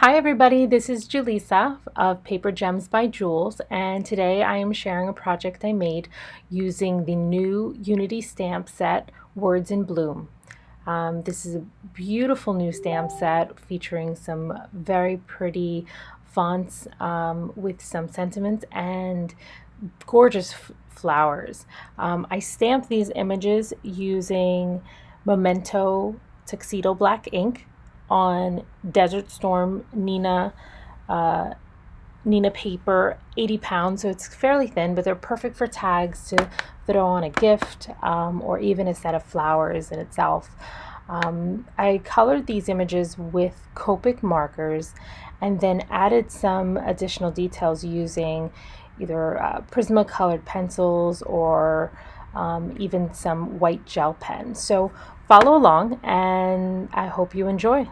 Hi everybody, this is Julissa of Paper Gems by Jules, and today I am sharing a project I made using the new Unity stamp set, Words in Bloom. This is a beautiful new stamp set featuring some very pretty fonts with some sentiments and gorgeous flowers. I stamped these images using Momento Tuxedo black ink on Desert Storm uh, Neenah paper, 80 pounds, so it's fairly thin, but they're perfect for tags to throw on a gift or even a set of flowers in itself. I colored these images with Copic markers and then added some additional details using either PrismaColor pencils or even some white gel pens. So follow along and I hope you enjoy.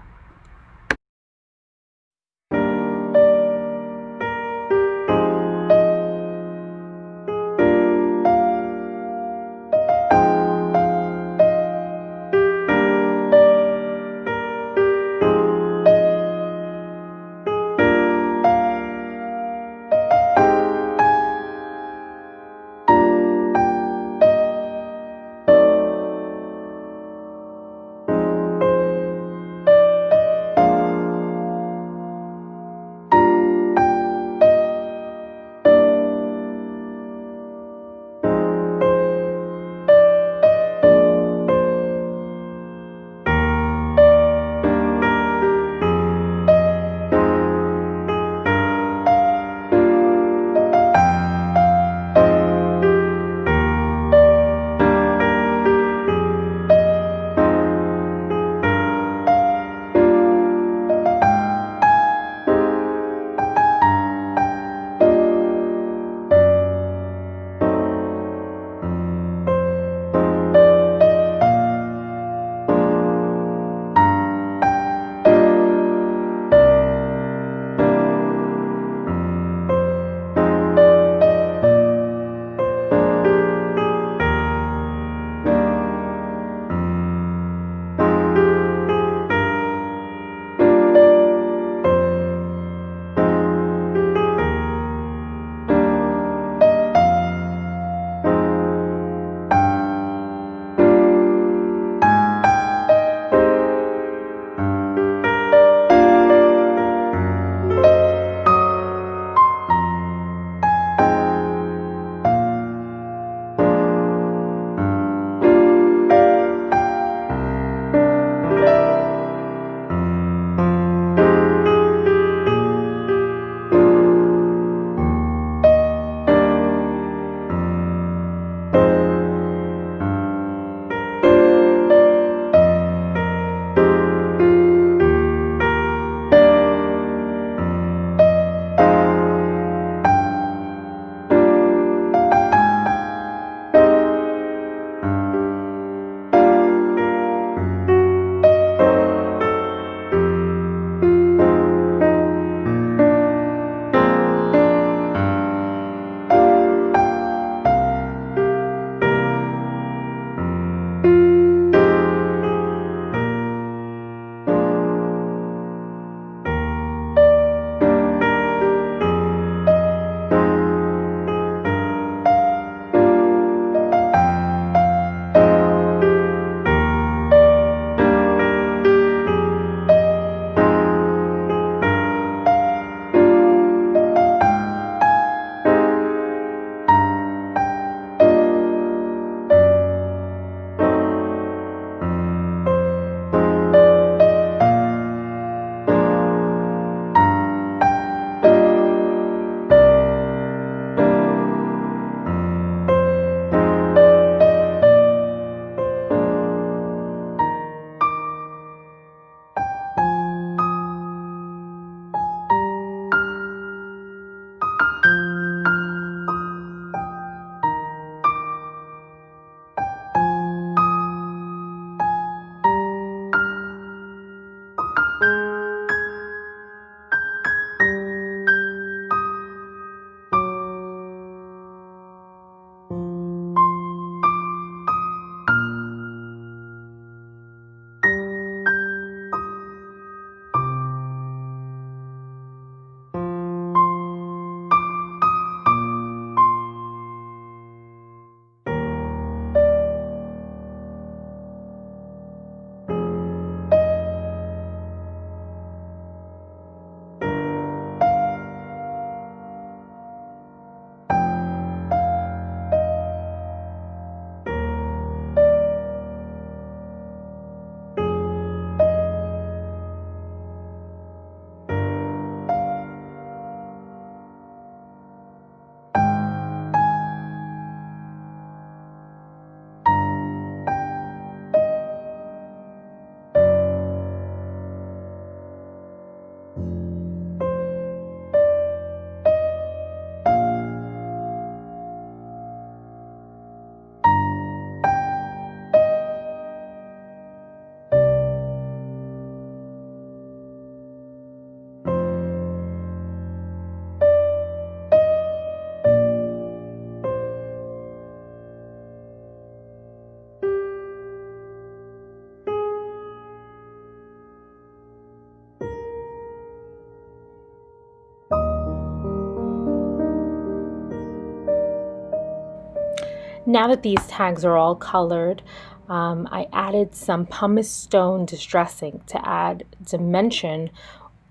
Now that these tags are all colored, I added some pumice stone distressing to add dimension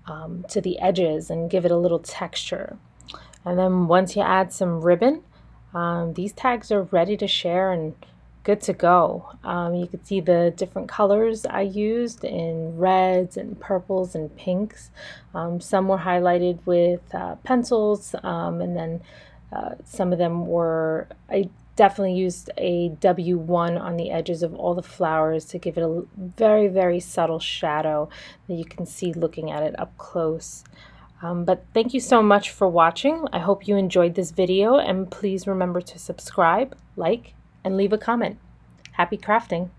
to the edges and give it a little texture. And then once you add some ribbon, these tags are ready to share and good to go. You can see the different colors I used in reds and purples and pinks. Some were highlighted with pencils, and then some of them were, I definitely used a W1 on the edges of all the flowers to give it a very, very subtle shadow that you can see looking at it up close. But thank you so much for watching. I hope you enjoyed this video, and please remember to subscribe, like, and leave a comment. Happy crafting!